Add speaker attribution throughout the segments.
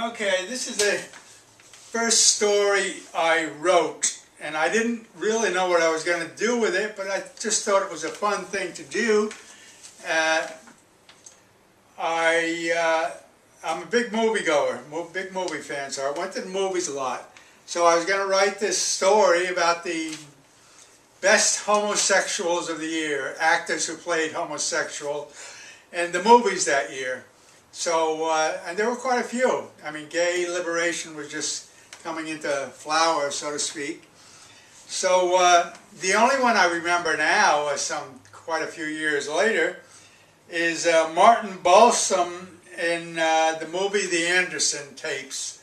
Speaker 1: Okay, this is the first story I wrote, and I didn't really know what I was going to do with it, but I just thought it was a fun thing to do. I'm a big moviegoer, big movie fan, so I went to the movies a lot. So I was going to write this story about the best homosexuals of the year, actors who played homosexual in the movies that year. So, and there were quite a few. I mean, gay liberation was just coming into flower, so to speak. So the only one I remember now, quite a few years later, is Martin Balsam in the movie The Anderson Tapes,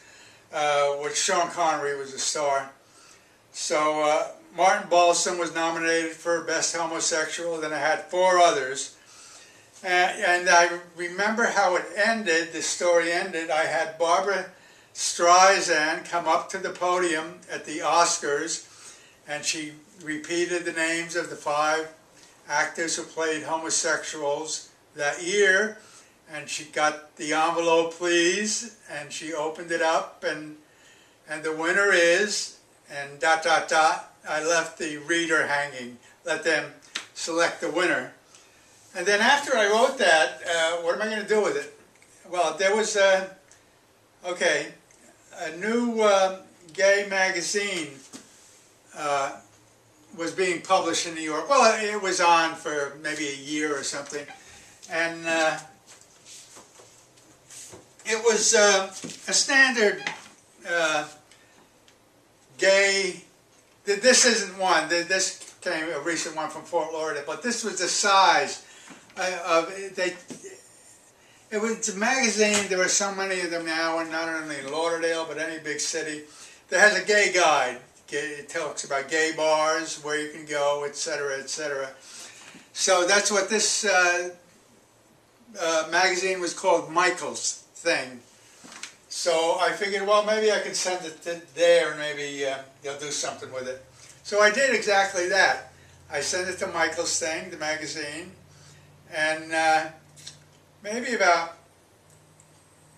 Speaker 1: which Sean Connery was the star. So Martin Balsam was nominated for Best Homosexual, then I had 4 others. And I remember how it ended, the story ended. I had Barbara Streisand come up to the podium at the Oscars, and she repeated the names of the 5 actors who played homosexuals that year, and she got the envelope, please, and she opened it up, and the winner is, and ... I left the reader hanging, let them select the winner. And then after I wrote that, what am I going to do with it? Well, there was a new gay magazine was being published in New York. Well, it was on for maybe a year or something. And it was a standard gay, this isn't one, this came a recent one from Fort Lauderdale, but this was the size. It was a magazine. There are so many of them now, and not only in Lauderdale but any big city, that has a gay guide. It talks about gay bars, where you can go, etc., etc. So that's what this magazine was called, Michael's Thing. So I figured, well, maybe I could send it to there, and maybe they'll do something with it. So I did exactly that. I sent it to Michael's Thing, the magazine. And maybe about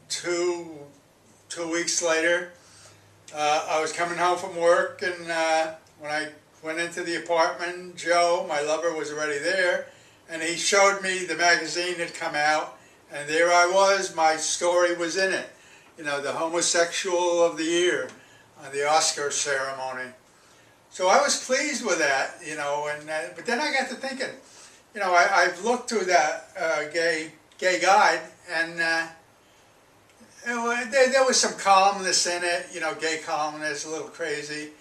Speaker 1: two weeks later, I was coming home from work, and when I went into the apartment, Joe, my lover, was already there, and he showed me the magazine had come out, and there I was, my story was in it, you know, the homosexual of the year on the Oscar ceremony. So I was pleased with that, you know, and but then I got to thinking, you know, I've looked through that gay guide, and there was some columnists in it, you know, gay columnists, a little crazy,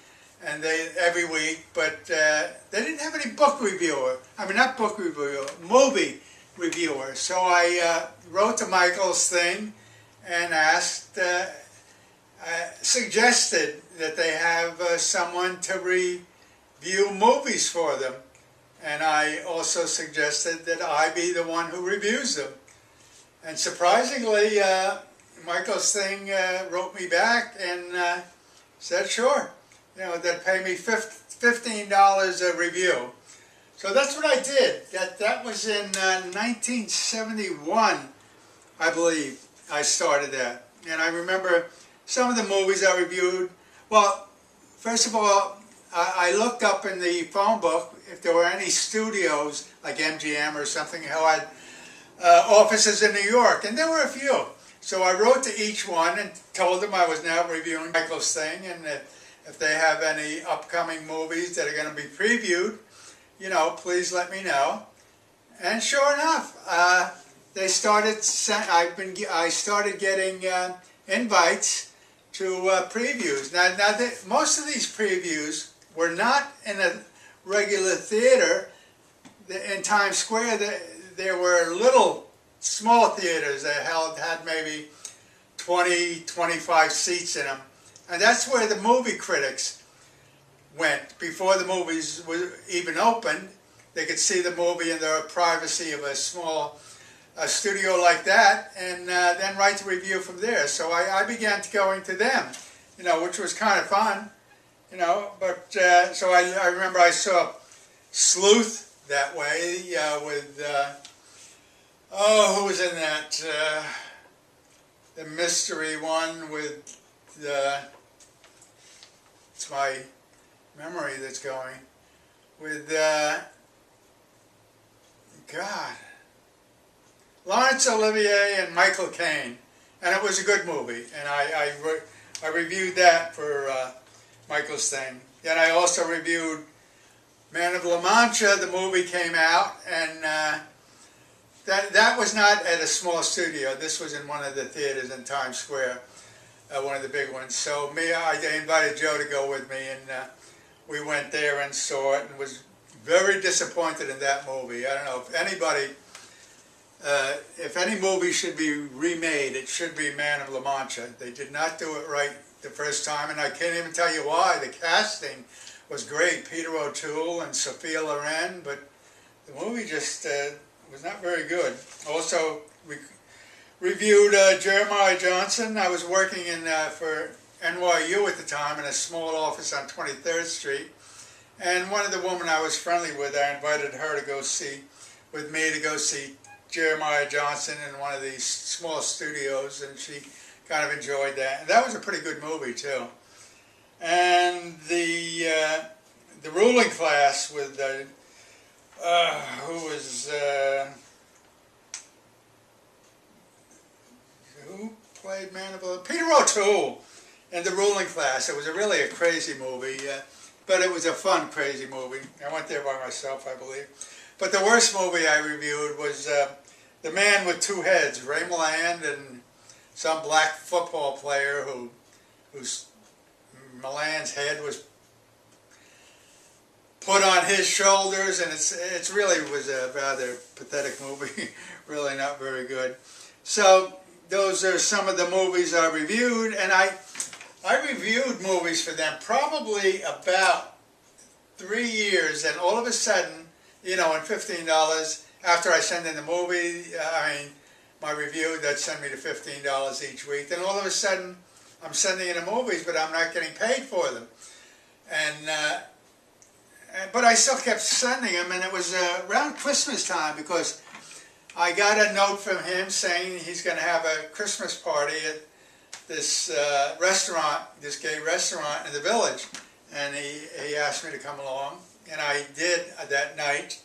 Speaker 1: and every week, but they didn't have any book reviewer. I mean, not book reviewer, movie reviewer. So I wrote to Michael's Thing and asked, suggested that they have someone to review movies for them. And I also suggested that I be the one who reviews them. And surprisingly, Michael's Thing wrote me back and said, sure, you know, they'd pay me $15 a review. So that's what I did. That was in 1971, I believe, I started that. And I remember some of the movies I reviewed. Well, first of all, I looked up in the phone book if there were any studios, like MGM or something, who had offices in New York, and there were a few. So I wrote to each one and told them I was now reviewing Michael's Thing, and if they have any upcoming movies that are going to be previewed, you know, please let me know. And sure enough, they started. I started getting invites to previews. Now most of these previews were not in a regular theater in Times Square. There were little small theaters that had maybe 20, 25 seats in them. And that's where the movie critics went. Before the movies were even opened, they could see the movie in the privacy of a small studio like that, and then write the review from there. So I began going to them, you know, which was kind of fun. You know, but so I remember I saw Sleuth that way with who was in that? the mystery one with it's my memory that's going, with God, Laurence Olivier and Michael Caine, and it was a good movie, and I reviewed that for Michael's thing. Then I also reviewed Man of La Mancha. The movie came out, and that was not at a small studio. This was in one of the theaters in Times Square, one of the big ones. So I invited Joe to go with me, and we went there and saw it, and was very disappointed in that movie. I don't know if anybody, if any movie should be remade, it should be Man of La Mancha. They did not do it right the first time, and I can't even tell you why. The casting was great, Peter O'Toole and Sophia Loren, but the movie just was not very good. Also, we reviewed Jeremiah Johnson. I was working for NYU at the time in a small office on 23rd Street, and one of the women I was friendly with, I invited her to go see Jeremiah Johnson in one of these small studios, and she kind of enjoyed that. And that was a pretty good movie too. And the Ruling Class with who played Man of La Peter O'Toole in The Ruling Class. It was really a crazy movie, but it was a fun, crazy movie. I went there by myself, I believe. But the worst movie I reviewed was The Man with Two Heads, Ray Milland and some black football player whose Milland's head was put on his shoulders, and it really was a rather pathetic movie, really not very good. So those are some of the movies I reviewed, and I reviewed movies for them probably about 3 years, and all of a sudden, you know, in $15, after I send in the movie, my review, that send me to $15 each week, then all of a sudden I'm sending in the movies, but I'm not getting paid for them. But I still kept sending them, and it was around Christmas time, because I got a note from him saying he's going to have a Christmas party at this restaurant, this gay restaurant in the village, and he asked me to come along, and I did that night,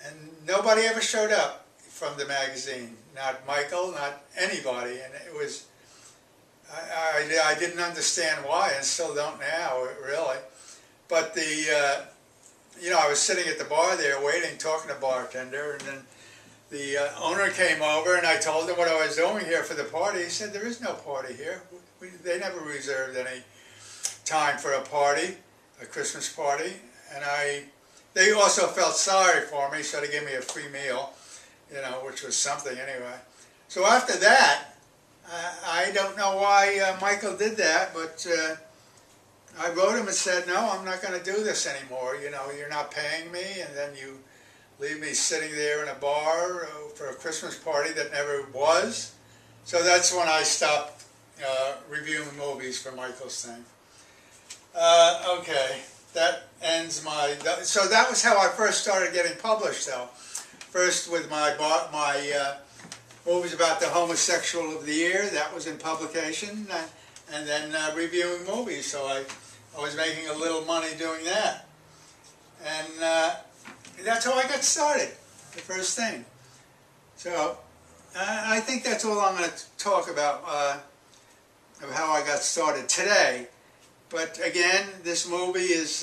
Speaker 1: and nobody ever showed up from the magazine, not Michael, not anybody, and it was, I didn't understand why, and still don't now, really. But I was sitting at the bar there waiting, talking to the bartender, and then the owner came over, and I told him what I was doing here for the party. He said, "There is no party here. They never reserved any time for a party, a Christmas party." And they also felt sorry for me, so they gave me a free meal, which was something anyway. So after that, I don't know why Michael did that, but I wrote him and said, "No, I'm not going to do this anymore. You're not paying me, and then you leave me sitting there in a bar for a Christmas party that never was." So that's when I stopped reviewing movies for Michael's thing. Okay, that ends my... So that was how I first started getting published, though. First with my movies about the homosexual of the year. That was in publication. And then reviewing movies. So I was making a little money doing that. And that's how I got started, the first thing. So I think that's all I'm going to talk about of how I got started today. But again, this movie is,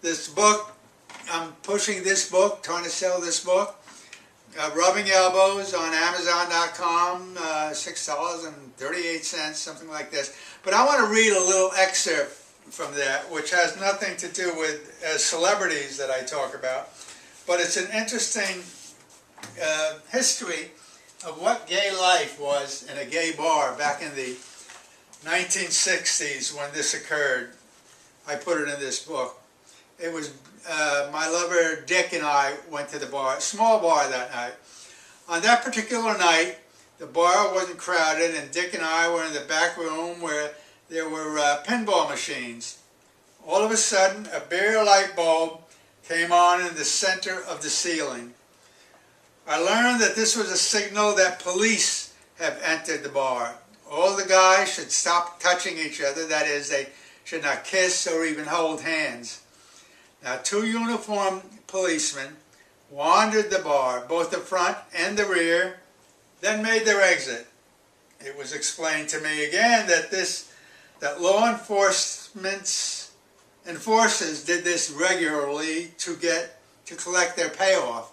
Speaker 1: this book, I'm pushing this book, trying to sell this book. Rubbing Elbows on Amazon.com, $6.38, something like this. But I want to read a little excerpt from that, which has nothing to do with celebrities that I talk about, but it's an interesting history of what gay life was in a gay bar back in the 1960s when this occurred. I put it in this book. It was my lover Dick and I went to the bar, small bar that night. On that particular night, the bar wasn't crowded, and Dick and I were in the back room where there were pinball machines. All of a sudden, a bare light bulb came on in the center of the ceiling. I learned that this was a signal that police have entered the bar. All the guys should stop touching each other. That is, they should not kiss or even hold hands. Now, 2 uniformed policemen wandered the bar, both the front and the rear, then made their exit. It was explained to me again that law enforcement enforcers did this regularly to collect their payoff.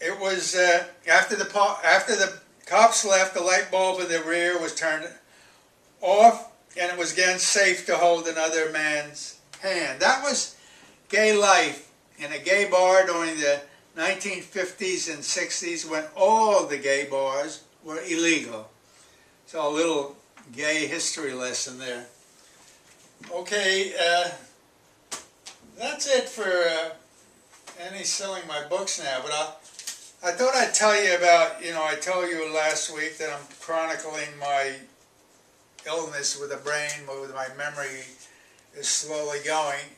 Speaker 1: It was after the cops left, the light bulb in the rear was turned off, and it was again safe to hold another man's hand. That was gay life in a gay bar during the 1950s and 60s, when all the gay bars were illegal. So a little gay history lesson there. Okay, that's it for any selling my books now. But I thought I'd tell you about, I told you last week that I'm chronicling my illness with the brain, with my memory is slowly going.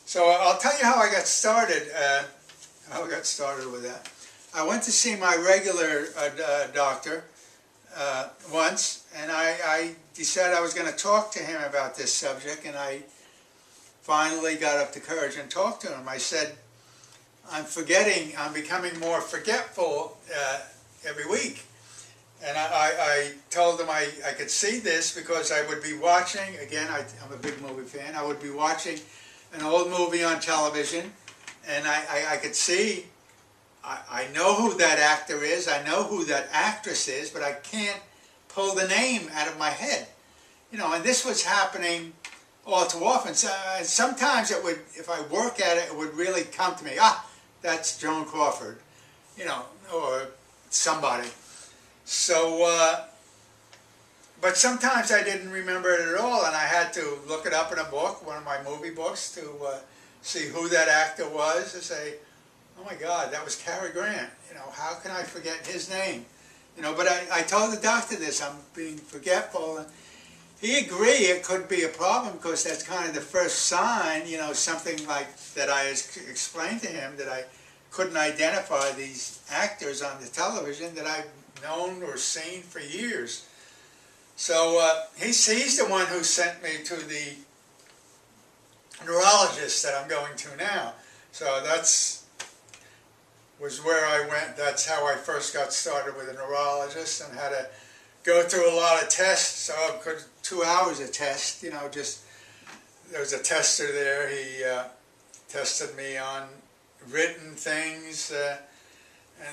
Speaker 1: So I'll tell you how I got started. With that. I went to see my regular doctor once, and I decided I was going to talk to him about this subject, and I finally got up the courage and talked to him. I said, I'm becoming more forgetful every week. And I told him I could see this because I would be watching, again, I'm a big movie fan, I would be watching an old movie on television, and I could see, I know who that actor is, I know who that actress is, but I can't pull the name out of my head. And this was happening all too often. So, sometimes it would, if I work at it, it would really come to me, that's Joan Crawford, or somebody. So, but sometimes I didn't remember it at all, and I had to look it up in a book, one of my movie books, to see who that actor was, and say, oh my God, that was Cary Grant. How can I forget his name? But I told the doctor this, I'm being forgetful, and he agreed it could be a problem because that's kind of the first sign, something like that I explained to him, that I couldn't identify these actors on the television that I've known or seen for years. So he's the one who sent me to the neurologist that I'm going to now. So was where I went. That's how I first got started with a neurologist, and had to go through a lot of tests. So 2 hours of tests, just, there was a tester there. He tested me on written things, and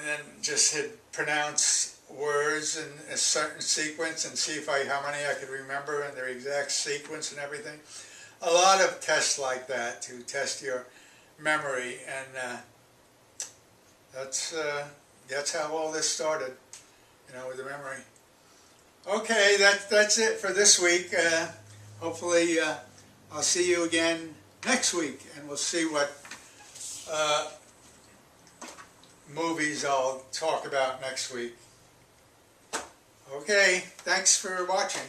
Speaker 1: then just hit pronounce words in a certain sequence and see how many I could remember in their exact sequence and everything. A lot of tests like that to test your memory, and that's how all this started, with the memory. Okay, that's it for this week. Hopefully I'll see you again next week, and we'll see what movies I'll talk about next week. Okay, thanks for watching.